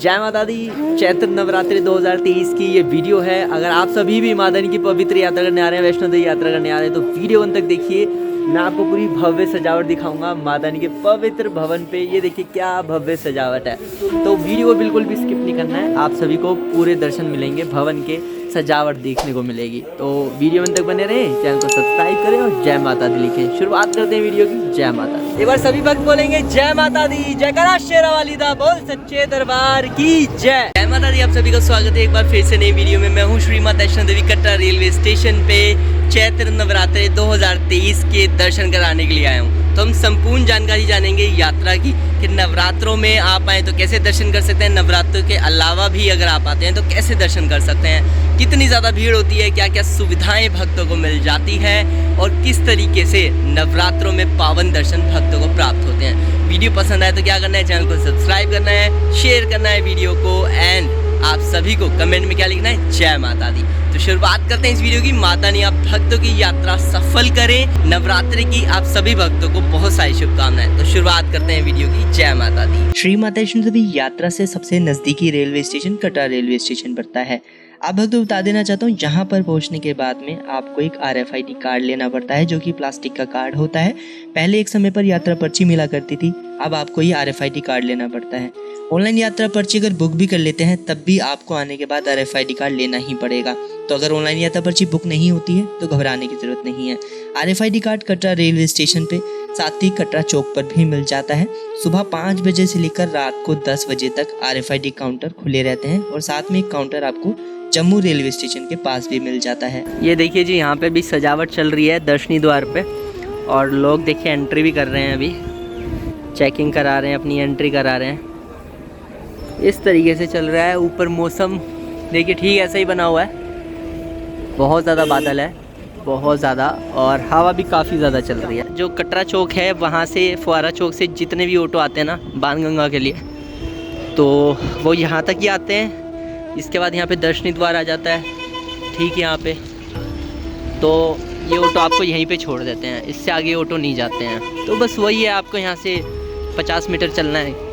जय माता दी। चैत्र नवरात्रि 2023 की ये वीडियो है। अगर आप सभी भी माता रानी की पवित्र यात्रा करने आ रहे हैं, वैष्णो देवी यात्रा करने आ रहे हैं, तो वीडियो अंत तक देखिए। मैं आपको पूरी भव्य सजावट दिखाऊंगा माता रानी के पवित्र भवन पे। ये देखिए क्या भव्य सजावट है, तो वीडियो को बिल्कुल भी स्किप नहीं करना है। आप सभी को पूरे दर्शन मिलेंगे, भवन के सजावट देखने को मिलेगी। तो वीडियो में तक बने रहें, चैनल को सब्सक्राइब करें और जय माता दी लिखें। शुरुआत करते हैं वीडियो की। जय माता दी। एक बार सभी भक्त बोलेंगे जय माता दी। जयकारा शेरा वाली दा बोल सच्चे दरबार की जय। जय माता दी। आप सभी का स्वागत है एक बार फिर से नई वीडियो में। मैं हूँ श्री माता वैष्णो देवी कटरा रेलवे स्टेशन पे चैत्र नवरात्रि 2023 के दर्शन कराने के लिए आया हूँ। तो हम संपूर्ण जानकारी जानेंगे यात्रा की कि नवरात्रों में आप आए तो कैसे दर्शन कर सकते हैं, नवरात्रों के अलावा भी अगर आप आते हैं तो कैसे दर्शन कर सकते हैं, कितनी ज़्यादा भीड़ होती है, क्या क्या सुविधाएं भक्तों को मिल जाती है और किस तरीके से नवरात्रों में पावन दर्शन भक्तों को प्राप्त होते हैं। वीडियो पसंद आए तो क्या करना है, चैनल को सब्सक्राइब करना है, शेयर करना है वीडियो को, एंड आप सभी को कमेंट में क्या लिखना है, जय माता दी। तो शुरुआत करते हैं इस वीडियो की। माता ने आप भक्तों की यात्रा सफल करें। नवरात्रि की आप सभी भक्तों को बहुत सारी शुभकामनाएं। तो शुरुआत करते हैं वीडियो की। जय माता दी। श्री माता वैष्णो देवी यात्रा से सबसे नजदीकी railway station Katra railway station पड़ता है। आप भक्तों बता देना चाहता हूँ, यहाँ पर पहुँचने के बाद में आपको एक RFID कार्ड लेना पड़ता है, जो कि प्लास्टिक का कार्ड होता है। पहले एक समय पर यात्रा पर्ची मिला करती थी, अब आपको ये RFID कार्ड लेना पड़ता है। ऑनलाइन यात्रा पर्ची अगर बुक भी कर लेते हैं तब भी आपको आने के बाद RFID कार्ड लेना ही पड़ेगा। तो अगर ऑनलाइन यात्रा पर्ची बुक नहीं होती है तो घबराने की जरूरत नहीं है। RFID card Katra railway station पे, साथ ही कटरा चौक पर भी मिल जाता है। सुबह 5 बजे से लेकर रात को 10 बजे तक RFID काउंटर खुले रहते हैं और साथ में एक काउंटर आपको जम्मू रेलवे स्टेशन के पास भी मिल जाता है। ये देखिए जी, यहाँ पे भी सजावट चल रही है दर्शनी द्वार पे, और लोग देखिए एंट्री भी कर रहे हैं, अभी चेकिंग करा रहे हैं, अपनी एंट्री करा रहे हैं। इस तरीके से चल रहा है। ऊपर मौसम देखिए ठीक ऐसा ही बना हुआ है, बहुत ज़्यादा बादल है, बहुत ज़्यादा, और हवा भी काफ़ी ज़्यादा चल रही है। जो कटरा चौक है वहाँ से, फुआरा चौक से जितने भी ऑटो आते हैं ना बाणगंगा के लिए, तो वो यहाँ तक ही आते हैं। इसके बाद यहाँ पे दर्शनी द्वार आ जाता है, ठीक है यहाँ पे, तो ये ऑटो आपको यहीं पे छोड़ देते हैं, इससे आगे ऑटो नहीं जाते हैं। तो बस वही है, आपको यहाँ से 50 मीटर चलना है।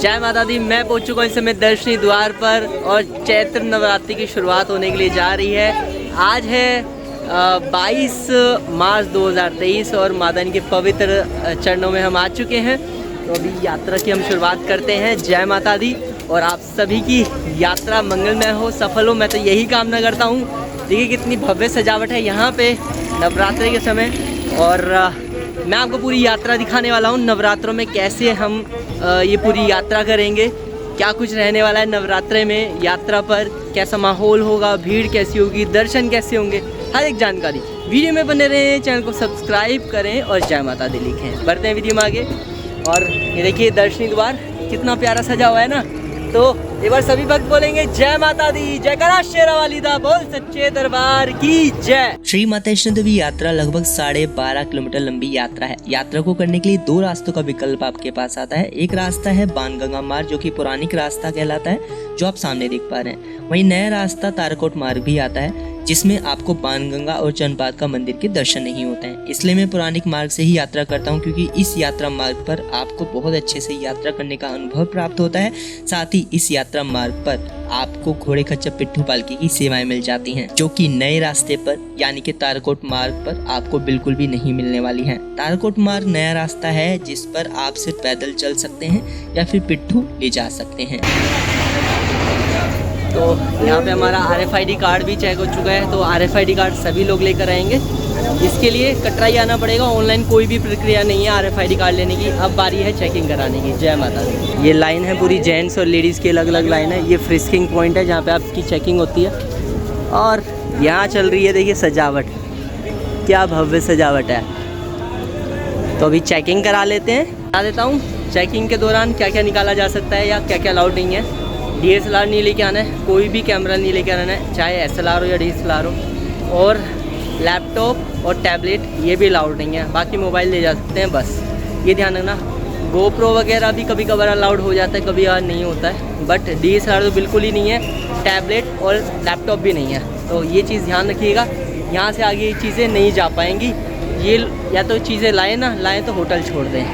जय माता दी। मैं पहुंच चुका हूँ इस समय दर्शनी द्वार पर, और चैत्र नवरात्रि की शुरुआत होने के लिए जा रही है। आज है 22 मार्च 2023 और माता रानी के पवित्र चरणों में हम आ चुके हैं। तो अभी यात्रा की हम शुरुआत करते हैं। जय माता दी। और आप सभी की यात्रा मंगलमय हो, सफल हो, मैं तो यही कामना करता हूँ। देखिए कितनी भव्य सजावट है यहाँ पे नवरात्रि के समय, और मैं आपको पूरी यात्रा दिखाने वाला हूँ। नवरात्रों में कैसे हम ये पूरी यात्रा करेंगे, क्या कुछ रहने वाला है नवरात्रि में, यात्रा पर कैसा माहौल होगा, भीड़ कैसी होगी, दर्शन कैसे होंगे, हर एक जानकारी वीडियो में बने रहें। चैनल को सब्सक्राइब करें और जय माता दी लिखें। बढ़ते हैं वीडियो में आगे। और ये देखिए दर्शनी द्वार कितना प्यारा सजा हुआ है ना। तो एक बार सभी भक्त बोलेंगे जय माता दी। जयकारा शेरा वाली दा बोल सच्चे दरबार की जय। श्री माता वैष्णो देवी यात्रा लगभग 12.5 किलोमीटर लंबी यात्रा है। यात्रा को करने के लिए 2 रास्तों का विकल्प आपके पास आता है। एक रास्ता है बाणगंगा मार्ग, जो कि पौराणिक रास्ता कहलाता है, जो आप सामने देख पा रहे हैं। वहीं नया रास्ता ताराकोट मार्ग भी आता है, जिसमें आपको बाणगंगा और चंद्रपाद का मंदिर के दर्शन नहीं होते हैं। इसलिए मैं पौराणिक मार्ग से ही यात्रा करता हूं, क्योंकि इस यात्रा मार्ग पर आपको बहुत अच्छे से यात्रा करने का अनुभव प्राप्त होता है। साथ ही इस यात्रा मार्ग पर आपको घोड़े खच्चर पिट्ठू पालकी की सेवाएं मिल जाती हैं, जो कि नए रास्ते पर यानी कि ताराकोट मार्ग पर आपको बिल्कुल भी नहीं मिलने वाली हैं। ताराकोट मार्ग नया रास्ता है, जिस पर आप सिर्फ पैदल चल सकते हैं या फिर पिट्ठू ले जा सकते हैं। तो यहाँ पे हमारा RFID कार्ड भी चेक हो चुका है, तो RFID कार्ड सभी लोग लेकर आएंगे। इसके लिए कटरा ही आना पड़ेगा, ऑनलाइन कोई भी प्रक्रिया नहीं है RFID कार्ड लेने की। अब बारी है चेकिंग कराने की। जय माता दी। ये लाइन है पूरी, जेंट्स और लेडीज़ की अलग अलग लाइन है। ये फ्रिस्किंग पॉइंट है जहाँ पे आपकी चेकिंग होती है, और यहाँ चल रही है देखिए सजावट, क्या भव्य सजावट है। तो अभी चेकिंग करा लेते हैं। बता देता हूँ चेकिंग के दौरान क्या क्या निकाला जा सकता है या क्या क्या अलाउड नहीं है। DSLR नहीं लेके आना है, कोई भी कैमरा नहीं लेके आना है, चाहे SLR हो या DSLR हो, और लैपटॉप और टैबलेट ये भी अलाउड नहीं है। बाकी मोबाइल ले जा सकते हैं, बस ये ध्यान रखना। GoPro वगैरह भी कभी कभार अलाउड हो जाता है, कभी नहीं होता है, बट DSLR तो बिल्कुल ही नहीं है, टैबलेट और लैपटॉप भी नहीं है। तो ये चीज़ ध्यान रखिएगा, यहाँ से आगे ये चीज़ें नहीं जा पाएंगी। ये या तो चीज़ें लाएँ ना लाएँ तो होटल छोड़ दें।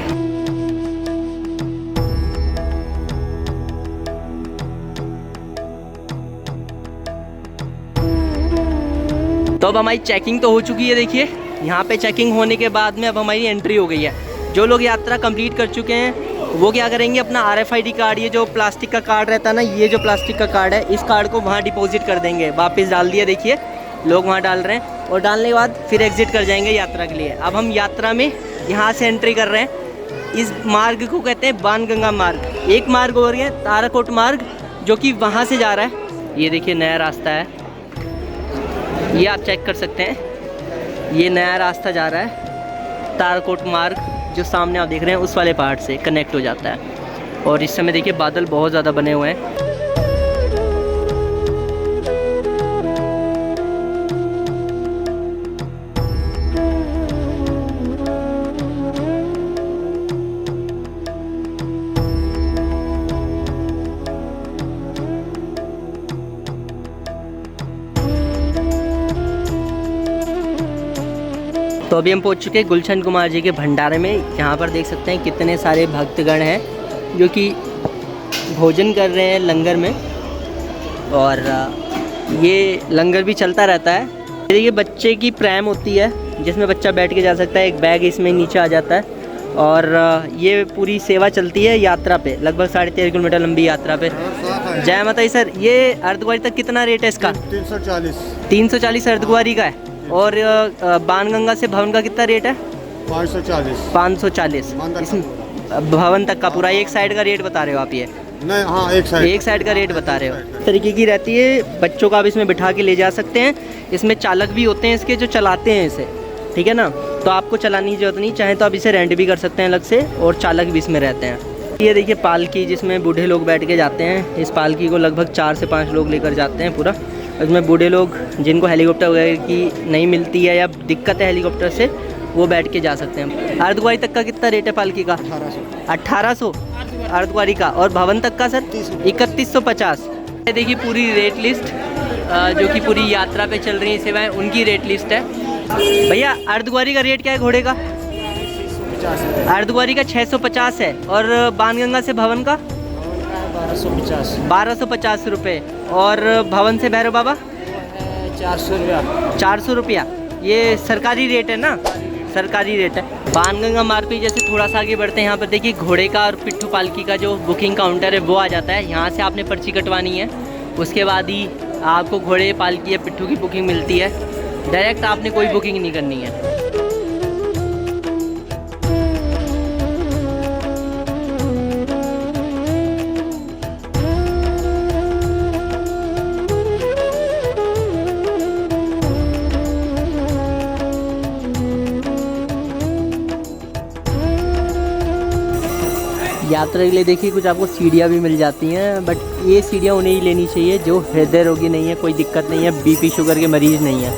तो अब हमारी चेकिंग तो हो चुकी है। देखिए यहाँ पे चेकिंग होने के बाद में अब हमारी एंट्री हो गई है। जो लोग यात्रा कंप्लीट कर चुके हैं वो क्या करेंगे, अपना RFID कार्ड, ये जो प्लास्टिक का कार्ड रहता है ना, ये जो प्लास्टिक का कार्ड है, इस कार्ड को वहाँ डिपॉजिट कर देंगे। वापस डाल दिया, देखिए लोग वहाँ डाल रहे हैं, और डालने के बाद फिर एग्ज़िट कर जाएंगे यात्रा के लिए। अब हम यात्रा में यहाँ से एंट्री कर रहे हैं। इस मार्ग को कहते हैं बाणगंगा मार्ग। एक मार्ग और है ताराकोट मार्ग, जो कि वहाँ से जा रहा है। ये देखिए नया रास्ता है, ये आप चेक कर सकते हैं। ये नया रास्ता जा रहा है ताराकोट मार्ग, जो सामने आप देख रहे हैं उस वाले पहाड़ से कनेक्ट हो जाता है। और इस समय देखिए बादल बहुत ज़्यादा बने हुए हैं। तो अभी हम पहुंच चुके हैं गुलशन कुमार जी के भंडारे में। यहाँ पर देख सकते हैं कितने सारे भक्तगण हैं जो कि भोजन कर रहे हैं लंगर में, और ये लंगर भी चलता रहता है। ये बच्चे की प्रैम होती है जिसमें बच्चा बैठ के जा सकता है। एक बैग इसमें नीचे आ जाता है, और ये पूरी सेवा चलती है यात्रा पे, लगभग 13.5 किलोमीटर लंबी यात्रा पे। जय माता दी सर, ये अर्धकुंवारी तक कितना रेट है इसका? 340 अर्धकुंवारी का है। और बाणगंगा से भवन का कितना रेट है? 540। भवन तक का पूरा एक साइड का रेट बता रहे हो आप? ये नहीं, हाँ, एक साइड का रेट बता रहे हो। इस तरीके की रहती है। बच्चों का आप इसमें बिठा के ले जा सकते हैं। इसमें चालक भी होते हैं इसके, जो चलाते हैं इसे, ठीक है ना। तो आपको चलाने की जरूरत नहीं, चाहे तो आप इसे रेंट भी कर सकते हैं अलग से, और चालक भी इसमें रहते हैं। ये देखिए पालकी, जिसमें बूढ़े लोग बैठ के जाते हैं। इस पालकी को लगभग 4 से 5 लोग लेकर जाते हैं पूरा। इसमें बूढ़े लोग जिनको हेलीकॉप्टर वगैरह की नहीं मिलती है या दिक्कत है हेलीकॉप्टर से, वो बैठ के जा सकते हैं। अर्धकुंवारी तक का कितना रेट है पालकी का? 1800 अर्धकुंवारी का। और भवन तक का सर? 3150। देखिए पूरी रेट लिस्ट, जो कि पूरी यात्रा पे चल रही सेवाएं, उनकी रेट लिस्ट है। भैया अर्धकुंवारी का रेट क्या है घोड़े का? अर्धकुंवारी का 650 है, और बाणगंगा से भवन का 1250 रुपये, और भवन से भैरव बाबा 400 रुपया। ये सरकारी रेट है ना, सरकारी रेट है। बाणगंगा मार्ग पे जैसे थोड़ा सा आगे बढ़ते हैं, यहाँ पर देखिए घोड़े का और पिट्ठू पालकी का जो बुकिंग काउंटर है वो आ जाता है। यहाँ से आपने पर्ची कटवानी है, उसके बाद ही आपको घोड़े, पालकी या पिट्ठू की बुकिंग मिलती है। डायरेक्ट आपने कोई बुकिंग नहीं करनी है। यात्रा के लिए देखिए कुछ आपको सीढ़ियाँ भी मिल जाती हैं, बट ये सीढ़ियाँ उन्हें ही लेनी चाहिए जो हृदय रोगी नहीं है, कोई दिक्कत नहीं है, बीपी शुगर के मरीज़ नहीं है।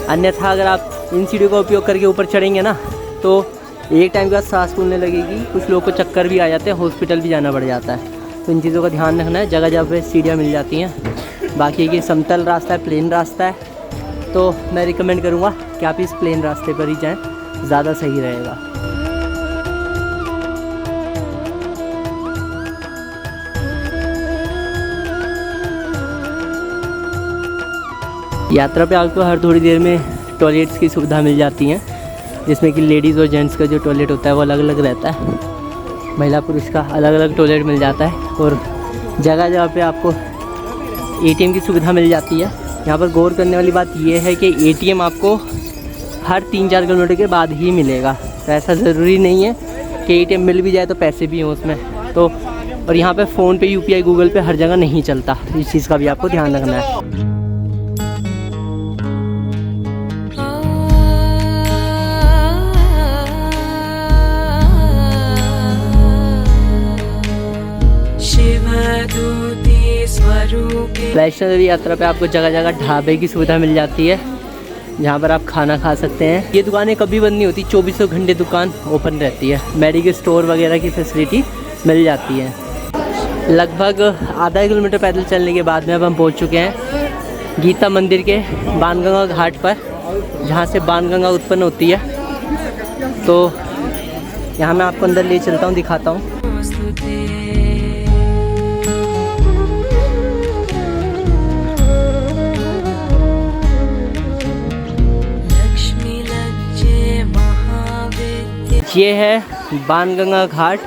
अन्यथा अगर आप इन सीढ़ियों का उपयोग करके ऊपर चढ़ेंगे ना, तो एक टाइम के बाद सांस फूलने लगेगी, कुछ लोगों को चक्कर भी आ जाते हैं, हॉस्पिटल भी जाना पड़ जाता है। तो इन चीज़ों का ध्यान रखना है। जगह जगह पे सीढ़ियाँ मिल जाती हैं। बाकी ये समतल रास्ता है, प्लेन रास्ता है, तो मैं रिकमेंड करूँगा कि आप इस प्लेन रास्ते पर ही जाएँ, ज़्यादा सही रहेगा। यात्रा पे आपको हर थोड़ी देर में टॉयलेट्स की सुविधा मिल जाती हैं, जिसमें कि लेडीज़ और जेंट्स का जो टॉयलेट होता है वो अलग अलग रहता है। महिला पुरुष का अलग अलग टॉयलेट मिल जाता है, और जगह जगह पे आपको ATM की सुविधा मिल जाती है। यहाँ पर गौर करने वाली बात यह है कि ATM आपको हर 3-4 किलोमीटर के बाद ही मिलेगा। तो ऐसा ज़रूरी नहीं है कि ATM मिल भी जाए तो पैसे भी हों उसमें। तो और यहाँ पे फ़ोन पे, UPI, गूगल पे हर जगह नहीं चलता। इस चीज़ का भी आपको ध्यान रखना है। वैष्णो देवी यात्रा पे आपको जगह जगह ढाबे की सुविधा मिल जाती है, जहाँ पर आप खाना खा सकते हैं। ये दुकानें कभी बंद नहीं होती, 24 घंटे दुकान ओपन रहती है। मेडिकल स्टोर वगैरह की फैसिलिटी मिल जाती है। लगभग आधा किलोमीटर पैदल चलने के बाद में अब हम पहुँच चुके हैं गीता मंदिर के बाणगंगा घाट पर, जहाँ से बाणगंगा उत्पन्न होती है। तो यहाँ मैं आपको अंदर ले चलता हूँ, दिखाता हूँ। ये है बाणगंगा घाट,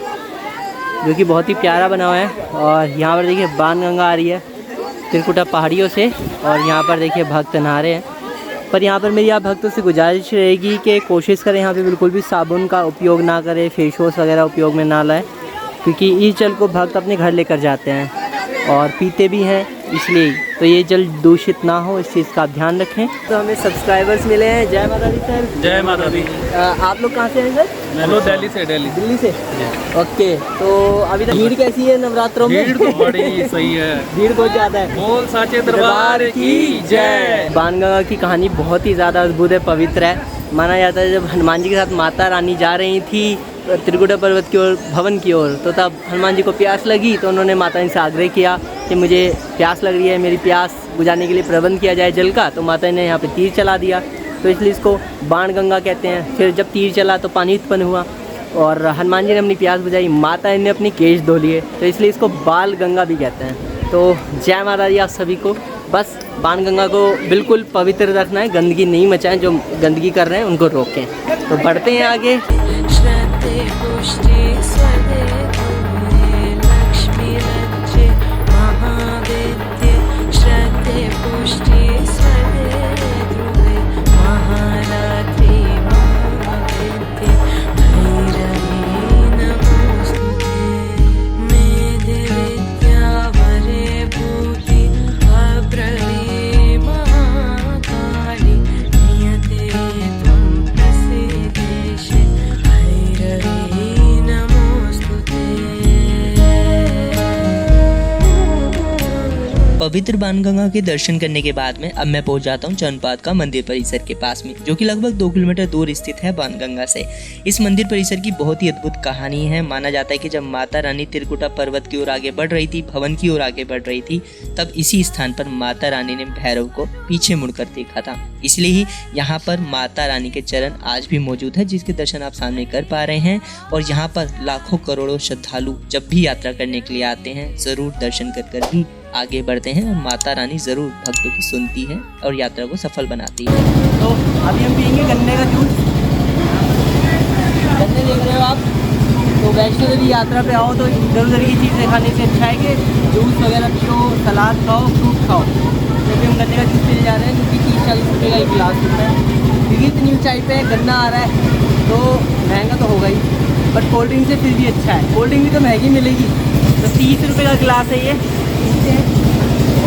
जो कि बहुत ही प्यारा बना हुआ है। और यहाँ पर देखिए बाणगंगा आ रही है त्रिकुटा पहाड़ियों से, और यहाँ पर देखिए भक्त नहा रहे हैं। पर यहाँ पर मेरी आप भक्तों से गुजारिश रहेगी कि कोशिश करें यहाँ पे बिल्कुल भी साबुन का उपयोग ना करें, फेस वॉश वगैरह उपयोग में ना लाएं, क्योंकि इस जल को भक्त अपने घर लेकर जाते हैं और पीते भी हैं, इसलिए तो ये जल दूषित ना हो, इस चीज़ का आप ध्यान रखें। तो हमें सब्सक्राइबर्स मिले हैं। जय माता दी सर। जय माता दी। आप लोग कहाँ से हैं सर? मैं लोग दिल्ली से। दिल्ली से। ओके, तो अभी तक भीड़ कैसी है नवरात्रों में? भीड़ तो बड़ी सही है, भीड़ बहुत ज़्यादा है। बोल साचे दरबार की जय। बाणगंगा की कहानी बहुत ही ज़्यादा अद्भुत है, पवित्र है। माना जाता है जब हनुमान जी के साथ माता रानी जा रही थी त्रिकुटा पर्वत की ओर, भवन की ओर, तो तब हनुमान जी को प्यास लगी, तो उन्होंने माता रानी से आग्रह किया कि मुझे प्यास लग रही है, मेरी प्यास बुझाने के लिए प्रबंध किया जाए जल का। तो माता ने यहाँ पे तीर चला दिया, तो इसलिए इसको बाणगंगा कहते हैं। फिर जब तीर चला तो पानी उत्पन्न हुआ और हनुमान जी ने अपनी प्यास बुझाई, माता ने अपनी केश धो लिए, तो इसलिए इसको बाल गंगा भी कहते हैं। तो जय माता दी आप सभी को। बस बाणगंगा को बिल्कुल पवित्र रखना है, गंदगी नहीं मचाएं, जो गंदगी कर रहे हैं उनको रोकें। तो बढ़ते हैं आगे। पवित्र बाणगंगा के दर्शन करने के बाद में अब मैं पहुंच जाता हूं चरणपाद का मंदिर परिसर के पास में, जो कि लगभग 2 किलोमीटर दूर स्थित है बाणगंगा से। इस मंदिर परिसर की बहुत ही अद्भुत कहानी है। माना जाता है कि जब माता रानी त्रिकुटा पर्वत की ओर आगे बढ़ रही थी, भवन की ओर आगे बढ़ रही थी, तब इसी स्थान पर माता रानी ने भैरव को पीछे मुड़कर देखा था। इसलिए ही यहाँ पर माता रानी के चरण आज भी मौजूद है, जिसके दर्शन आप सामने कर पा रहे हैं। और यहाँ पर लाखों करोड़ों श्रद्धालु जब भी यात्रा करने के लिए आते हैं, जरूर दर्शन कर ही आगे बढ़ते हैं, और माता रानी ज़रूर भक्तों की सुनती है और यात्रा को सफल बनाती है। तो अभी हम पियेंगे गन्ने का जूस। गन्ने देख रहे हो आप, तो वैष्णो देवी यात्रा पे आओ तो इधर उधर की चीज़ें खाने से अच्छा है कि जूस वगैरह पियो, सलाद खाओ, फ्रूट खाओ। तो अभी हम गन्ने का जूस पीने जा रहे हैं, क्योंकि 30-40 रुपये का एक गिलास होता है। क्योंकि इतनी ऊंचाई पे गन्ना आ रहा है तो महंगा तो होगा ही, बट कोल्ड ड्रिंक से फिर भी अच्छा है। कोल्ड ड्रिंक भी तो महंगी मिलेगी, तो 30 रुपये का गिलास है ये।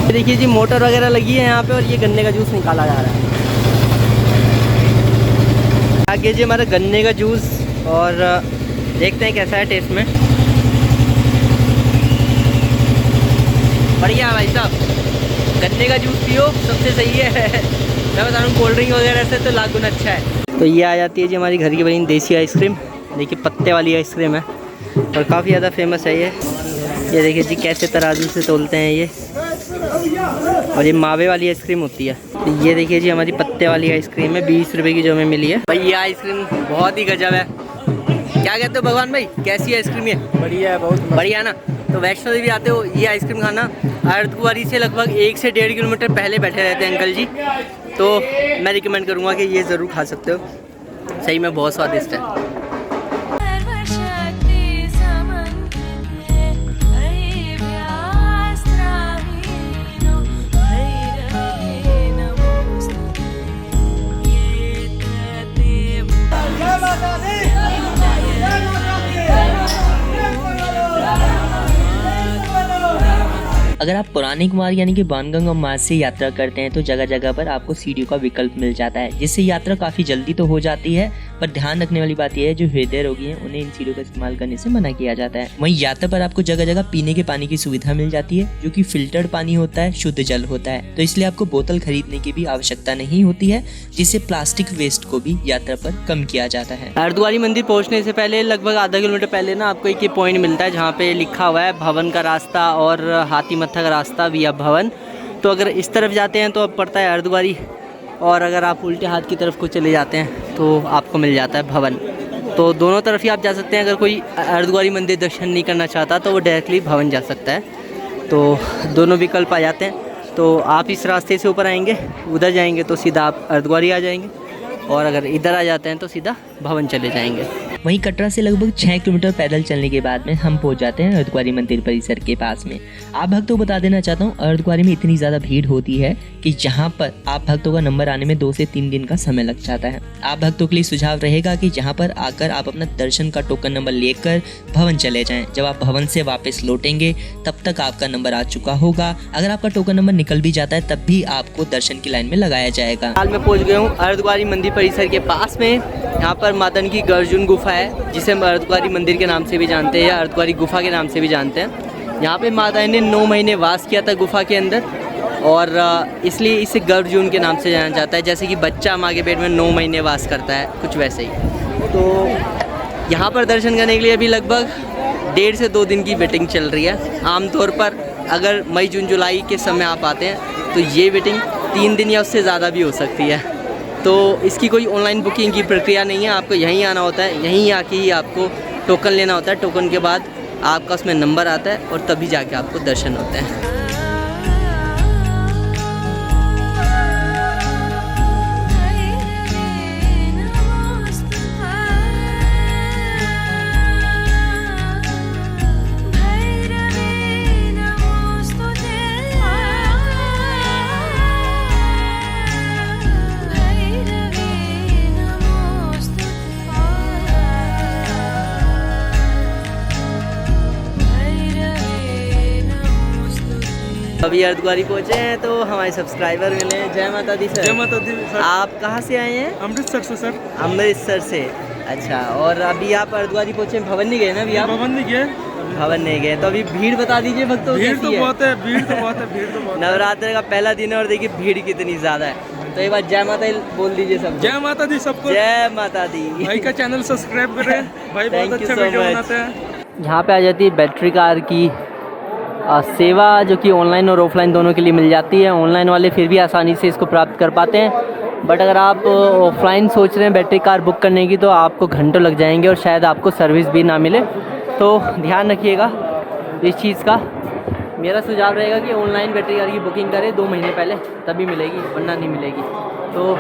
देखिए जी, मोटर वगैरह लगी है यहाँ पे, और ये गन्ने का जूस निकाला जा रहा है। आगे जी हमारा गन्ने का जूस, और देखते हैं कैसा है टेस्ट में। बढ़िया भाई साहब, गन्ने का जूस पियो, सबसे सही है। मैं बता रहा हूँ कोल्ड ड्रिंक वगैरह से तो लाख गुना अच्छा है। तो ये आ जाती है जी हमारी घर की बनी देसी आइसक्रीम। देखिए पत्ते वाली आइसक्रीम है, और काफ़ी ज़्यादा फेमस है ये देखिए जी कैसे तराजू से तोलते हैं ये। और ये मावे वाली आइसक्रीम होती है। तो ये देखिए जी हमारी पत्ते वाली आइसक्रीम है, 20 रुपये की जो हमें मिली है। भाई ये आइसक्रीम बहुत ही गजब है। क्या कहते हो भगवान भाई, कैसी है आइसक्रीम ये? बढ़िया है, बहुत बढ़िया है ना। तो वैष्णो देवी आते हो ये आइसक्रीम खाना। अर्धकुंवारी से लगभग 1 से 1.5 किलोमीटर पहले बैठे रहते हैं अंकल जी, तो मैं रिकमेंड करूँगा कि ये ज़रूर खा सकते हो, सही में बहुत स्वादिष्ट है। अगर आप पुरानी कुमार यानी कि बाणगंगा मार्ग से यात्रा करते हैं तो जगह जगह पर आपको सीढ़ियों का विकल्प मिल जाता है, जिससे यात्रा काफ़ी जल्दी तो हो जाती है। पर ध्यान रखने वाली बात यह है, जो हृदय रोगी हैं उन्हें इन सीढ़ियों का इस्तेमाल करने से मना किया जाता है। वहीं यात्रा पर आपको जगह जगह पीने के पानी की सुविधा मिल जाती है, जो कि फिल्टर्ड पानी होता है, शुद्ध जल होता है। तो इसलिए आपको बोतल खरीदने की भी आवश्यकता नहीं होती है, जिससे प्लास्टिक वेस्ट को भी यात्रा पर कम किया जाता है। हरिद्वार मंदिर पहुंचने से पहले लगभग आधा किलोमीटर पहले ना आपको एक पॉइंट मिलता है, जहाँ पे लिखा हुआ है भवन का रास्ता और हाथी मत्था का रास्ता विया भवन। तो अगर इस तरफ जाते हैं तो अब पड़ता है अर्धकुंवारी, और अगर आप उल्टे हाथ की तरफ को चले जाते हैं तो आपको मिल जाता है भवन। तो दोनों तरफ ही आप जा सकते हैं। अगर कोई अर्धकुंवारी मंदिर दर्शन नहीं करना चाहता तो वो डायरेक्टली भवन जा सकता है। तो दोनों विकल्प आ जाते हैं। तो आप इस रास्ते से ऊपर आएंगे, उधर जाएंगे तो सीधा आप अर्धकुंवारी आ जाएंगे, और अगर इधर आ जाते हैं तो सीधा भवन चले जाएंगे। वहीं कटरा से लगभग 6 किलोमीटर पैदल चलने के बाद में हम पहुंच जाते हैं अर्धकुंवारी मंदिर परिसर के पास में। आप भक्तों को बता देना चाहता हूं, अर्धकुंवारी में इतनी ज़्यादा भीड़ होती है कि जहां पर आप भक्तों का नंबर आने में 2 से 3 दिन का समय लग जाता है। आप भक्तों के लिए सुझाव रहेगा कि जहां पर आकर आप अपना दर्शन का टोकन नंबर लेकर भवन चले जाएं। जब आप भवन से वापस लौटेंगे तब तक आपका नंबर आ चुका होगा। अगर आपका टोकन नंबर निकल भी जाता है तब भी आपको दर्शन की लाइन में लगाया जाएगा। हाल में पहुँच गया हूँ अर्धकुंवारी मंदिर परिसर के पास में। यहाँ पर माता की गर्जुन गुफा है, जिसे हम अर्धकुंवारी मंदिर के नाम से भी जानते हैं या अर्धकुंवारी गुफा के नाम से भी जानते हैं। यहाँ पे माता ने 9 महीने वास किया था गुफा के अंदर, और इसलिए इसे गर्भजून के नाम से जाना जाता है। जैसे कि बच्चा माँ के पेट में 9 महीने वास करता है, कुछ वैसे ही। तो यहाँ पर दर्शन करने के लिए अभी लगभग 1.5 से 2 दिन की वेटिंग चल रही है। आमतौर पर अगर मई जून जुलाई के समय आप आते हैं तो ये वेटिंग 3 दिन या उससे ज़्यादा भी हो सकती है। तो इसकी कोई ऑनलाइन बुकिंग की प्रक्रिया नहीं है, आपको यहीं आना होता है, यहीं आके ही आपको टोकन लेना होता है। टोकन के बाद आपका उसमें नंबर आता है और तभी जाके आपको दर्शन होते हैं। अभी अर्धकुंवारी पहुँचे हैं तो हमारे सब्सक्राइबर मिले। जय माता दी सर। जय माता दी सर। आप कहाँ से आए हैं? अमृतसर से सर। अमृतसर से। अच्छा, और अभी आप अर्धकुंवारी पहुँचे, भवन नहीं गए ना अभी आप? भवन नहीं गए। भवन नहीं गए तो अभी भीड़ बता दीजिए भक्तों। भीड़ तो बहुत है, भीड़ तो बहुत है, भीड़ तो बहुत है। नवरात्र का पहला दिन है और देखिए भीड़ कितनी ज़्यादा है। तो एक बार जय माता बोल दीजिए सब। जय माता दी सबको। जय माता दी। भाई का चैनल सब्सक्राइब करें, भाई बहुत अच्छा वीडियो बनाते हैं। यहाँ पे आ जाती है बैटरी कार की सेवा, जो कि ऑनलाइन और ऑफलाइन दोनों के लिए मिल जाती है। ऑनलाइन वाले फिर भी आसानी से इसको प्राप्त कर पाते हैं, बट अगर आप ऑफलाइन सोच रहे हैं बैटरी कार बुक करने की तो आपको घंटों लग जाएंगे और शायद आपको सर्विस भी ना मिले। तो ध्यान रखिएगा इस चीज़ का। मेरा सुझाव रहेगा कि ऑनलाइन बैटरी कार की बुकिंग करें 2 महीने पहले, तभी मिलेगी, वरना नहीं मिलेगी। तो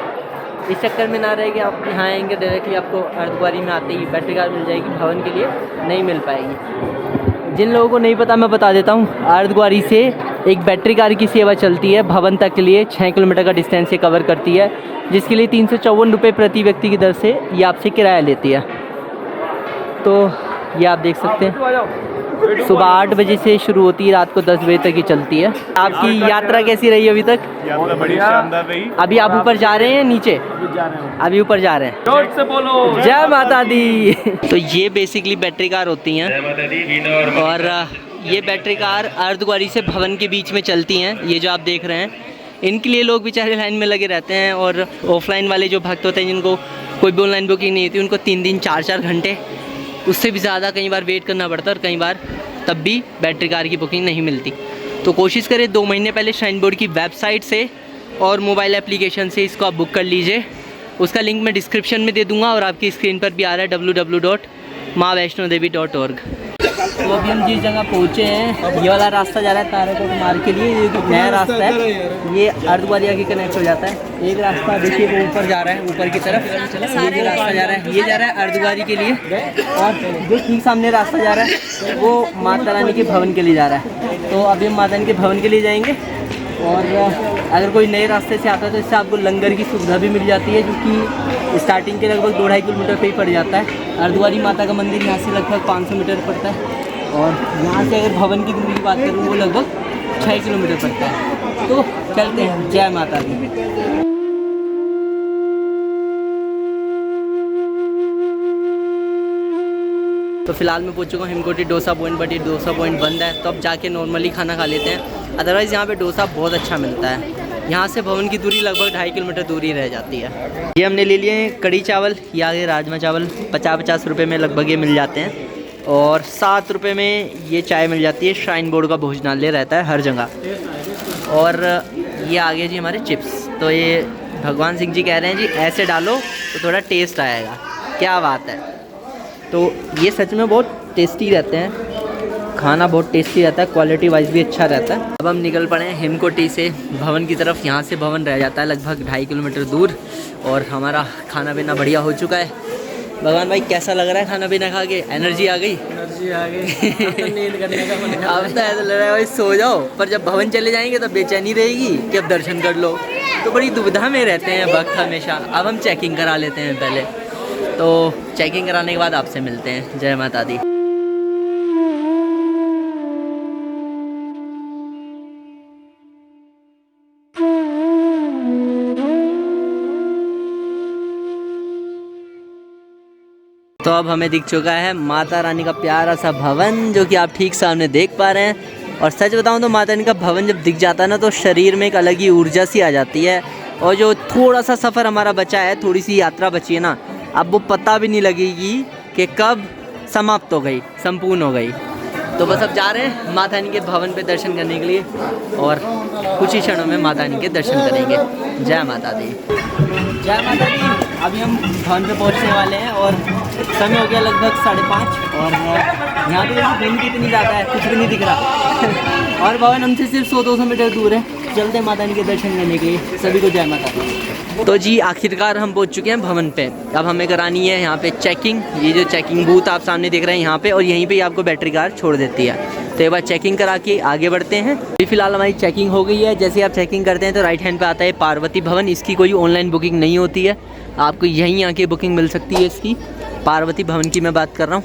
इस चक्कर में ना रहे कि आप यहाँ आएंगे डायरेक्टली आपको अर्धकुंवारी में आते ही बैटरी कार मिल जाएगी, भवन के लिए नहीं मिल पाएगी। जिन लोगों को नहीं पता मैं बता देता हूँ, अर्धकुंवारी से एक बैटरी कार की सेवा चलती है भवन तक के लिए। 6 किलोमीटर का डिस्टेंस ये कवर करती है, जिसके लिए 354 रुपये प्रति व्यक्ति की दर से ये आपसे किराया लेती है। तो ये आप देख सकते हैं सुबह 8 बजे से शुरू होती है, रात को 10 बजे तक ही चलती है। आपकी यात्रा कैसी रही अभी तक? यात्रा बड़ी शानदार रही। अभी आप ऊपर जा रहे हैं नीचे? अभी ऊपर जा रहे हैं। जोर से बोलो जय माता दी। तो ये बेसिकली बैटरी कार होती हैं, और ये बैटरी कार अर्धकुंवारी से भवन के बीच में चलती हैं। ये जो आप देख रहे हैं, इनके लिए लोग बेचारे लाइन में लगे रहते हैं। और ऑफलाइन वाले जो भक्त होते हैं, जिनको कोई भी ऑनलाइन बुकिंग नहीं होती, उनको 3 दिन 4-4 घंटे, उससे भी ज़्यादा कई बार वेट करना पड़ता है, और कई बार तब भी बैटरी कार की बुकिंग नहीं मिलती। तो कोशिश करें 2 महीने पहले श्राइन बोर्ड की वेबसाइट से और मोबाइल एप्लीकेशन से इसको आप बुक कर लीजिए। उसका लिंक मैं डिस्क्रिप्शन में दे दूंगा, और आपकी स्क्रीन पर भी आ रहा है www.maavaishnodevi.org। तो अभी हम जिस जगह पहुँचे हैं, ये वाला रास्ता जा रहा है ताराकोट मार्ग के लिए। ये नया रास्ता है, ये अर्धकुंवारी आगे कनेक्ट हो जाता है। एक रास्ता देखिए वो ऊपर जा रहा है, ऊपर की तरफ ये जो रास्ता जा रहा है, ये जा रहा है अर्धकुंवारी के लिए। और जो ठीक सामने रास्ता जा रहा है वो माता रानी के भवन के लिए जा रहा है। तो अभी हम माता रानी के भवन के लिए जाएंगे। और अगर कोई नए रास्ते से आता है तो इससे आपको लंगर की सुविधा भी मिल जाती है, जो कि स्टार्टिंग के लगभग 2-2.5 किलोमीटर पे ही पड़ जाता है। अर्धकुंवारी माता का मंदिर यहाँ से लगभग 500 मीटर पड़ता है, और यहाँ से अगर भवन की दूरी की बात करूँ वो लगभग 6 किलोमीटर पड़ता है। तो चलते हैं। जय माता दी। तो फिलहाल मैं पहुँच चुका हूँ हिमकोटी डोसा पॉइंट, बट ये डोसा पॉइंट बंद है, तो अब जाके नॉर्मली खाना खा लेते हैं। अदरवाइज़ यहाँ पे डोसा बहुत अच्छा मिलता है। यहाँ से भवन की दूरी लगभग 2.5 किलोमीटर दूरी रह जाती है। ये हमने ले लिए हैं कड़ी चावल, ये आगे राजमा चावल 50-50 रुपये में लगभग ये मिल जाते हैं, और 7 रुपये में ये चाय मिल जाती है। श्राइन बोर्ड का भोजनालय रहता है हर जगह। और ये आ गए जी हमारे चिप्स। तो ये भगवान सिंह जी कह रहे हैं जी ऐसे डालो तो थोड़ा टेस्ट आएगा। क्या बात है। तो ये सच में बहुत टेस्टी रहते हैं, खाना बहुत टेस्टी रहता है, क्वालिटी वाइज भी अच्छा रहता है। अब हम निकल पड़े हैं हिमकोटी से भवन की तरफ। यहाँ से भवन रह जाता है लगभग 2.5 किलोमीटर दूर और हमारा खाना पीना बढ़िया हो चुका है। भगवान भाई कैसा लग रहा है खाना पीना खा के? एनर्जी आ गई? एनर्जी आ गई। नींद करने का मन कर अब तो ऐसा लग रहा है भाई सो जाओ, पर जब भवन चले जाएंगे तो बेचैनी रहेगी कि अब दर्शन कर लो, तो बड़ी दुविधा में रहते हैं भक्त हमेशा। अब हम चेकिंग करा लेते हैं पहले, तो चेकिंग कराने के बाद आपसे मिलते हैं। जय माता दी। तो अब हमें दिख चुका है माता रानी का प्यारा सा भवन, जो कि आप ठीक सामने देख पा रहे हैं। और सच बताऊं तो माता रानी का भवन जब दिख जाता है ना, तो शरीर में एक अलग ही ऊर्जा सी आ जाती है। और जो थोड़ा सा सफ़र हमारा बचा है, थोड़ी सी यात्रा बची है ना, अब वो पता भी नहीं लगेगी कि कब समाप्त हो गई, संपूर्ण हो गई। तो बस अब जा रहे हैं माता रानी के भवन पे दर्शन करने के लिए और कुछ ही क्षणों में माता रानी के दर्शन करेंगे। जय माता दी। जय माता दी। अभी हम भवन पे पहुंचने वाले हैं और समय हो गया लगभग 5:30 और यहाँ पे दिन कितनी ज़्यादा है, कुछ भी नहीं दिख रहा। और भवन हमसे सिर्फ 100-200 मीटर दूर है। चलते हैं माता रानी के दर्शन करने के लिए। सभी को जय माता दी। तो जी आखिरकार हम पहुंच चुके हैं भवन पे। अब हमें करानी है यहाँ पे चेकिंग। ये जो चेकिंग बूथ आप सामने देख रहे हैं यहाँ पे, और यहीं पे आपको बैटरी कार छोड़ देती है। तो एक बार चेकिंग करा के आगे बढ़ते हैं। अभी फ़िलहाल हमारी चेकिंग हो गई है। जैसे आप चेकिंग करते हैं तो राइट हैंड पे आता है पार्वती भवन। इसकी कोई ऑनलाइन बुकिंग नहीं होती है, आपको यहीं आके बुकिंग मिल सकती है इसकी। पार्वती भवन की मैं बात कर रहा हूँ।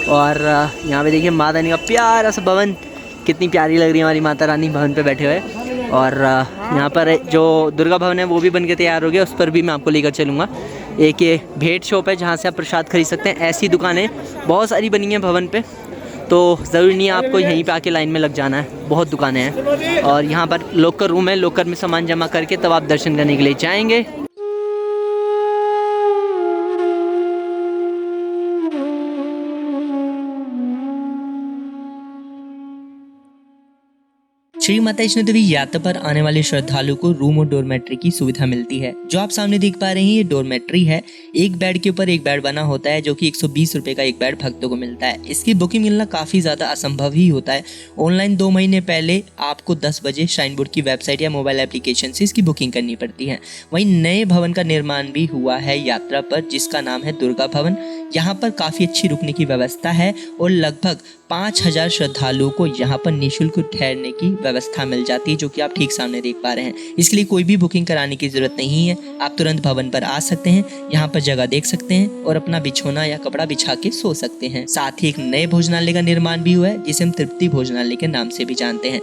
और यहाँ पे देखिए माता रानी का प्यारा सा भवन, कितनी प्यारी लग रही है हमारी माता रानी भवन पे बैठे हुए। और यहाँ पर जो दुर्गा भवन है वो भी बन के तैयार हो गया, उस पर भी मैं आपको लेकर चलूँगा। एक ये भेंट शॉप है जहाँ से आप प्रसाद खरीद सकते हैं। ऐसी दुकानें बहुत सारी बनी हैं भवन पे, तो ज़रूरी नहीं है आपको यहीं पे आके लाइन में लग जाना है। बहुत दुकानें हैं और यहाँ पर लॉकर रूम है, लॉकर में सामान जमा करके तब आप दर्शन करने के लिए जाएंगे। श्री माता वैष्णो देवी यात्रा पर आने वाले श्रद्धालुओं को रूम और डोरमेट्री की सुविधा मिलती है। जो आप सामने देख पा रहे हैं ये डोरमेट्री है। एक बेड के ऊपर एक बेड बना होता है, जो कि 120 रुपए का एक बेड भक्तों को मिलता है। इसकी बुकिंग मिलना काफी ज्यादा असंभव ही होता है। ऑनलाइन 2 महीने पहले आपको 10 बजे श्राइन बोर्ड की वेबसाइट या मोबाइल एप्लीकेशन से इसकी बुकिंग करनी पड़ती है। वहीं नए भवन का निर्माण भी हुआ है यात्रा पर, जिसका नाम है दुर्गा भवन। यहाँ पर काफी अच्छी रुकने की व्यवस्था है और लगभग 5000 श्रद्धालुओं को यहाँ पर निःशुल्क ठहरने की व्यवस्था मिल जाती है, जो कि आप ठीक सामने देख पा रहे हैं। इसके लिए कोई भी बुकिंग कराने की जरूरत नहीं है। आप तुरंत भवन पर आ सकते हैं, यहाँ पर जगह देख सकते हैं और अपना बिछोना या कपड़ा बिछा के सो सकते हैं। साथ ही एक नए भोजनालय का निर्माण भी हुआ है, जिसे हम तृप्ति भोजनालय के नाम से भी जानते हैं।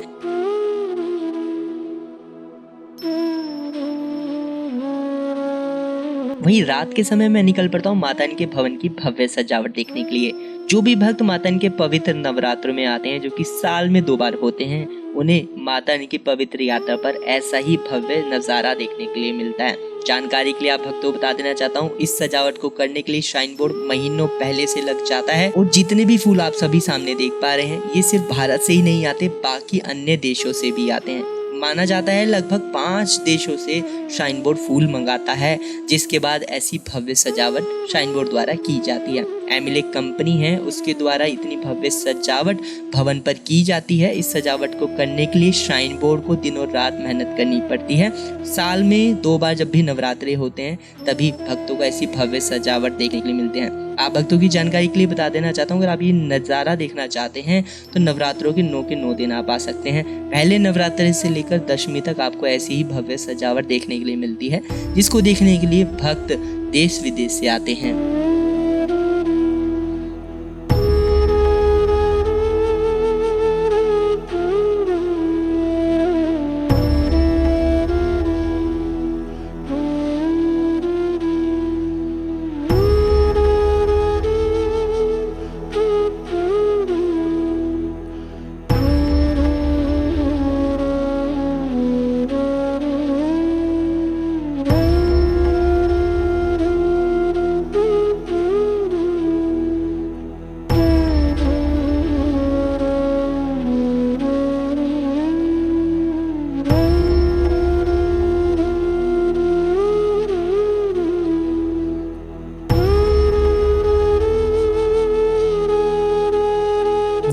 वहीं रात के समय मैं निकल पड़ता हूँ माता रानी के भवन की भव्य सजावट देखने के लिए। जो भी भक्त माता रानी के पवित्र नवरात्र में आते हैं, जो कि साल में 2 बार होते हैं, उन्हें माता रानी की पवित्र यात्रा पर ऐसा ही भव्य नजारा देखने के लिए मिलता है। जानकारी के लिए आप भक्तों को बता देना चाहता हूँ, इस सजावट को करने के लिए श्राइन बोर्ड महीनों पहले से लग जाता है। और जितने भी फूल आप सभी सामने देख पा रहे हैं, ये सिर्फ भारत से ही नहीं आते, बाकी अन्य देशों से भी आते हैं। माना जाता है लगभग 5 देशों से श्राइन बोर्ड फूल मंगाता है, जिसके बाद ऐसी भव्य सजावट श्राइन बोर्ड द्वारा की जाती है। एमिले कंपनी है, उसके द्वारा इतनी भव्य सजावट भवन पर की जाती है। इस सजावट को करने के लिए श्राइन बोर्ड को दिनों रात मेहनत करनी पड़ती है। साल में 2 बार जब भी नवरात्रे होते हैं, तभी भक्तों को ऐसी भव्य सजावट देखने के लिए मिलते हैं। आप भक्तों की जानकारी के लिए बता देना चाहता हूँ, अगर आप ये नज़ारा देखना चाहते हैं तो नवरात्रों के 9 के 9 दिन आप आ सकते हैं। पहले नवरात्रे से लेकर दशमी तक आपको ऐसी ही भव्य सजावट देखने के लिए मिलती है, जिसको देखने के लिए भक्त देश विदेश से आते हैं।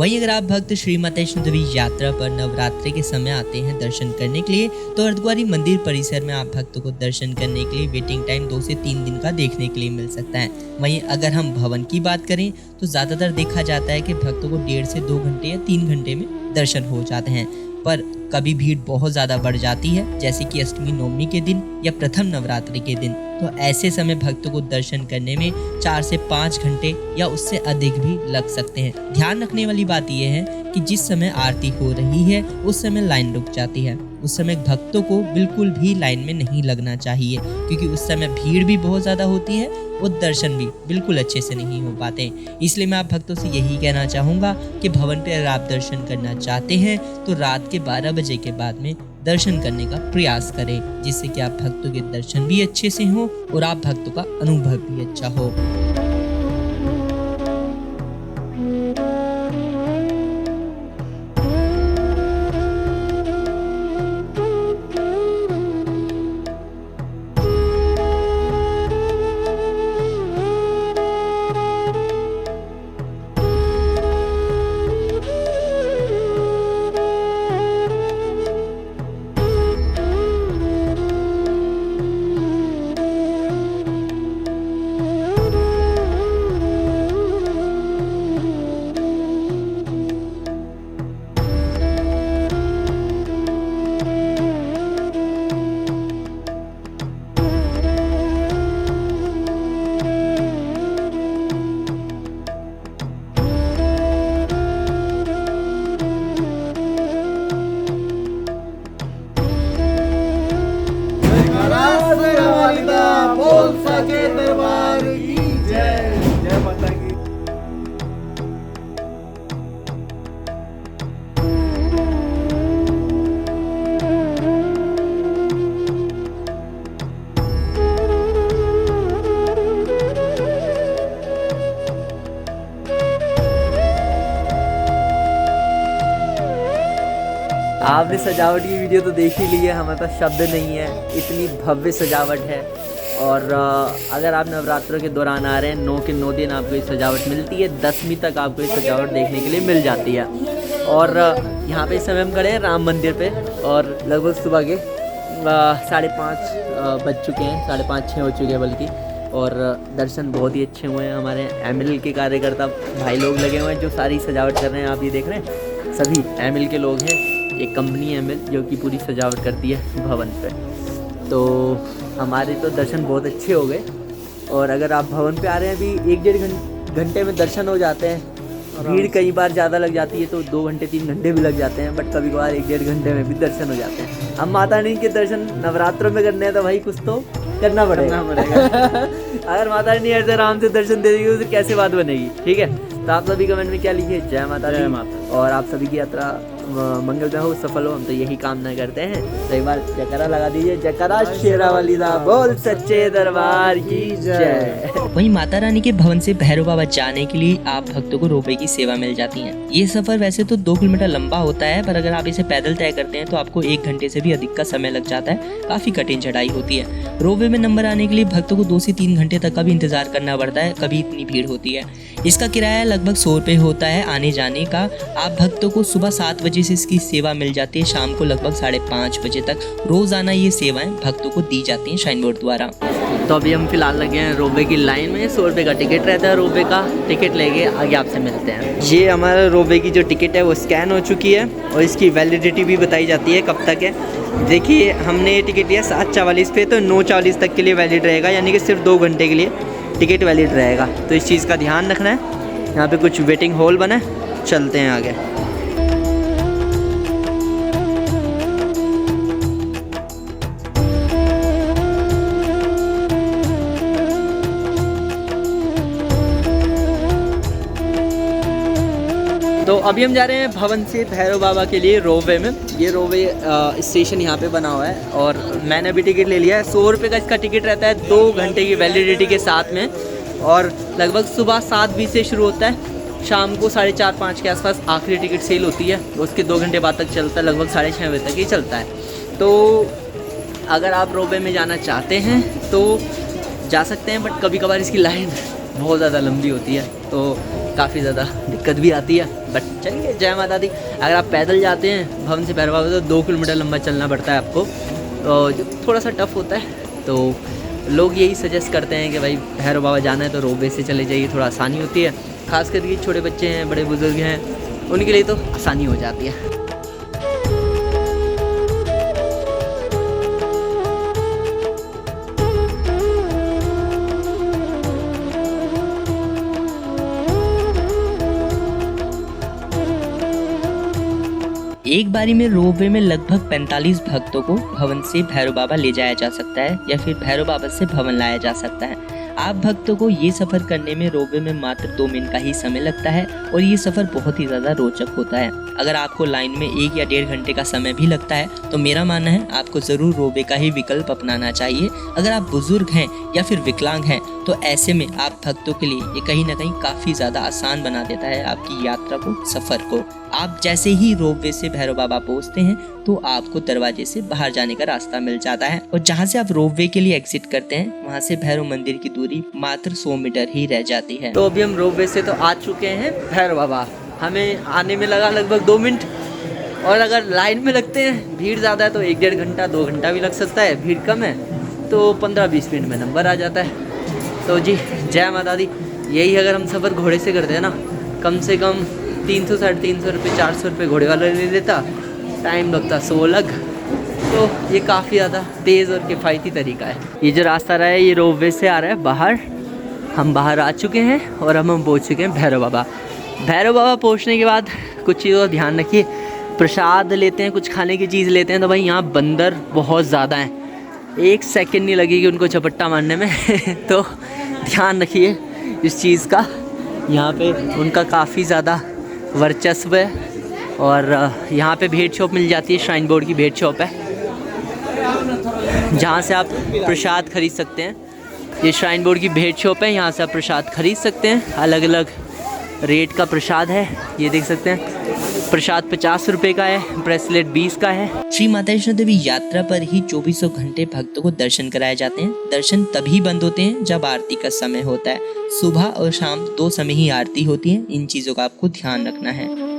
वहीं अगर आप भक्त श्री माता वैष्णो देवी यात्रा पर नवरात्रि के समय आते हैं दर्शन करने के लिए, तो अर्धकुंवारी मंदिर परिसर में आप भक्तों को दर्शन करने के लिए वेटिंग टाइम 2 से 3 दिन का देखने के लिए मिल सकता है। वहीं अगर हम भवन की बात करें तो ज़्यादातर देखा जाता है कि भक्तों को 1.5 से 2 घंटे या 3 घंटे में दर्शन हो जाते हैं, पर कभी भीड़ बहुत ज़्यादा बढ़ जाती है, जैसे कि अष्टमी नवमी के दिन या प्रथम नवरात्रि के दिन। तो ऐसे समय भक्तों को दर्शन करने में 4 से 5 घंटे या उससे अधिक भी लग सकते हैं। ध्यान रखने वाली बात यह है कि जिस समय आरती हो रही है उस समय लाइन रुक जाती है। उस समय भक्तों को बिल्कुल भी लाइन में नहीं लगना चाहिए, क्योंकि उस समय भीड़ भी बहुत ज़्यादा होती है और दर्शन भी बिल्कुल अच्छे से नहीं हो पाते। इसलिए मैं आप भक्तों से यही कहना चाहूँगा कि भवन पे अगर आप दर्शन करना चाहते हैं तो रात के 12 बजे के बाद में दर्शन करने का प्रयास करें, जिससे कि आप भक्तों के दर्शन भी अच्छे से हों और आप भक्तों का अनुभव भी अच्छा हो। आपने सजावट की वीडियो तो देख ही ली है, हमारे पास शब्द नहीं है, इतनी भव्य सजावट है। और अगर आप नवरात्रों के दौरान आ रहे हैं, 9 के 9 दिन आपको ये सजावट मिलती है, 10वीं तक आपको ये सजावट देखने के लिए मिल जाती है। और यहाँ पे इस समय हम खड़े हैं राम मंदिर पे और लगभग सुबह के 5:30 बज चुके हैं, 5:30-6 हो चुके हैं बल्कि। और दर्शन बहुत ही अच्छे हुए हैं। हमारे ML के कार्यकर्ता भाई लोग लगे हुए हैं जो सारी सजावट कर रहे हैं। आप ये देख रहे हैं, सभी ML के लोग हैं। एक कंपनी है ML जो कि पूरी सजावट करती है भवन पे। तो हमारे तो दर्शन बहुत अच्छे हो गए। और अगर आप भवन पे आ रहे हैं अभी 1-1.5 घंटे में दर्शन हो जाते हैं। भीड़ कई बार ज़्यादा लग जाती है तो 2 घंटे 3 घंटे भी लग जाते हैं, बट कभी कभार 1-1.5 घंटे में भी दर्शन हो जाते हैं। अब माता रानी के दर्शन नवरात्रों में करने हैं तो भाई कुछ तो करना पड़ेगा। अगर माता रानी ऐसे आराम से दर्शन दे देगी तो कैसे बात बनेगी। ठीक है, तो आप सभी कमेंट में क्या लिखिए, जय माता दी। और आप सभी की यात्रा मंगलमय हो, सफल हो, हम तो यही कामना करते हैं। तो एक बार जयकारा लगा दीजिए, जयकारा शेरावाली दा बोल सच्चे दरबार की जय। वहीं माता रानी के भवन से भैरव बाबा जाने के लिए आप भक्तों को रोपवे की सेवा मिल जाती है। ये सफर वैसे तो 2 किलोमीटर लंबा होता है, पर अगर आप इसे पैदल तय करते हैं तो आपको 1 घंटे से भी अधिक का समय लग जाता है। काफी कठिन चढ़ाई होती है। रोपवे में नंबर आने के लिए भक्तों को 2 से 3 घंटे तक का भी इंतजार करना पड़ता है, कभी इतनी भीड़ होती है। इसका किराया लगभग 100 रुपये होता है आने जाने का। आप भक्तों को सुबह 7 बजे से इसकी सेवा मिल जाती है, शाम को लगभग 5:30 बजे तक रोजाना ये सेवाएं भक्तों को दी जाती हैं श्राइन बोर्ड द्वारा। तो अभी हम फिलहाल लगे हैं रोपवे की लाइन में। 100 रुपये का टिकट रहता है रोपवे का। टिकट लेके आगे आपसे मिलते हैं। ये हमारा रोपवे की जो टिकट है वो स्कैन हो चुकी है और इसकी वैलिडिटी भी बताई जाती है कब तक है। देखिए, हमने ये टिकट लिया 7:44 पे, तो 9:40 तक के लिए वैलिड रहेगा, यानी कि सिर्फ 2 घंटे के लिए टिकट वैलिड रहेगा। तो इस चीज़ का ध्यान रखना है। यहाँ पे कुछ वेटिंग हॉल बना है, चलते हैं आगे। तो अभी हम जा रहे हैं भवन से भैरव बाबा के लिए रोपवे में। ये रोपवे स्टेशन यहाँ पे बना हुआ है और मैंने अभी टिकट ले लिया है। 100 रुपये का इसका टिकट रहता है, 2 घंटे की वैलिडिटी के साथ में। और लगभग सुबह 7:20 से शुरू होता है, शाम को 4:30-5 के आसपास आखिरी टिकट सेल होती है। उसके 2 घंटे बाद तक चलता है, लगभग 6:30 बजे तक ही चलता है। तो अगर आप रोपवे में जाना चाहते हैं तो जा सकते हैं, बट कभी कभार इसकी लाइन बहुत ज़्यादा लंबी होती है। तो काफ़ी ज़्यादा दिक्कत भी आती है, बट चलिए जय माता दी। अगर आप पैदल जाते हैं भवन से भैरव बाबा तो 2 किलोमीटर लंबा चलना पड़ता है आपको, तो जो थोड़ा सा टफ होता है। तो लोग यही सजेस्ट करते हैं कि भाई भैरव बाबा जाना है तो रोपवे से चले जाइए, थोड़ा आसानी होती है। खास करके छोटे बच्चे हैं, बड़े बुजुर्ग हैं, उनके लिए तो आसानी हो जाती है। एक बारी में रोपवे में लगभग 45 भक्तों को भवन से भैरव बाबा ले जाया जा सकता है या फिर भैरव बाबा से भवन लाया जा सकता है। आप भक्तों को ये सफ़र करने में रोपवे में मात्र 2 मिनट का ही समय लगता है और ये सफ़र बहुत ही ज़्यादा रोचक होता है। अगर आपको लाइन में 1 या 1.5 घंटे का समय भी लगता है तो मेरा मानना है आपको ज़रूर रोपवे का ही विकल्प अपनाना चाहिए। अगर आप बुजुर्ग हैं या फिर विकलांग हैं तो ऐसे में आप भक्तों के लिए ये कहीं ना कहीं काफ़ी ज़्यादा आसान बना देता है आपकी यात्रा को, सफ़र को। आप जैसे ही रोपवे से भैरव बाबा पहुँचते हैं तो आपको दरवाजे से बाहर जाने का रास्ता मिल जाता है और जहाँ से आप रोपवे के लिए एग्जिट करते हैं वहाँ से भैरव मंदिर की दूरी मात्र 100 मीटर ही रह जाती है। तो अभी हम रोपवे से तो आ चुके हैं भैरव बाबा। हमें आने में लगा लगभग 2 मिनट, और अगर लाइन में लगते हैं, भीड़ ज़्यादा है तो 1-1.5 घंटा 2 घंटा भी लग सकता है। भीड़ कम है तो 15-20 मिनट में नंबर आ जाता है। तो जी जय माता दी। यही अगर हम सफ़र घोड़े से करते हैं ना, कम से कम 300-350 रुपये 400 रुपये घोड़े वाला ले लेता, टाइम लगता 100 अलग। तो ये काफ़ी ज़्यादा तेज़ और किफ़ायती तरीका है। ये जो रास्ता रहा है ये रोपवे से आ रहा है बाहर। हम बाहर आ चुके हैं और हम पहुंच चुके हैं भैरव बाबा। भैरव बाबा पहुंचने के बाद कुछ चीज़ों का ध्यान रखिए। प्रसाद लेते हैं, कुछ खाने की चीज़ लेते हैं तो भाई यहाँ बंदर बहुत ज़्यादा हैं, 1 सेकंड नहीं लगेगी उनको झपट्टा मारने में तो ध्यान रखिए इस चीज़ का। यहाँ पे उनका काफ़ी ज़्यादा वर्चस्व है। और यहाँ पे भेंट शॉप मिल जाती है, श्राइन बोर्ड की भेंट शॉप है जहाँ से आप प्रसाद खरीद सकते हैं। ये श्राइन बोर्ड की भेंट शॉप है, यहाँ से आप प्रसाद खरीद सकते हैं। अलग अलग रेट का प्रसाद है, ये देख सकते हैं। प्रसाद 50 रुपये का है, ब्रेसलेट 20 का है। श्री माता वैष्णो देवी यात्रा पर ही 24 घंटे भक्तों को दर्शन कराए जाते हैं। दर्शन तभी बंद होते हैं जब आरती का समय होता है। सुबह और शाम 2 समय ही आरती होती है। इन चीज़ों का आपको ध्यान रखना है।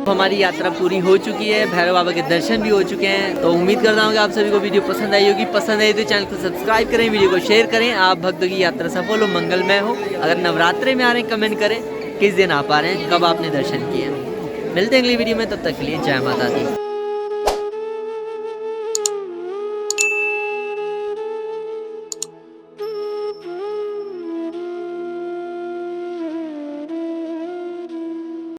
हमारी यात्रा पूरी हो चुकी है, भैरव बाबा के दर्शन भी हो चुके हैं। तो उम्मीद करता हूँ कि आप सभी को वीडियो पसंद आई होगी। पसंद आई तो चैनल को सब्सक्राइब करें, वीडियो को शेयर करें। आप भक्तों की यात्रा सफल हो, मंगलमय हो। अगर नवरात्रे में आ रहे हैं कमेंट करें किस दिन आ पा रहे हैं, कब आपने दर्शन किए हैं। मिलते हैं अगली वीडियो में, तब तक के लिए जय माता दी।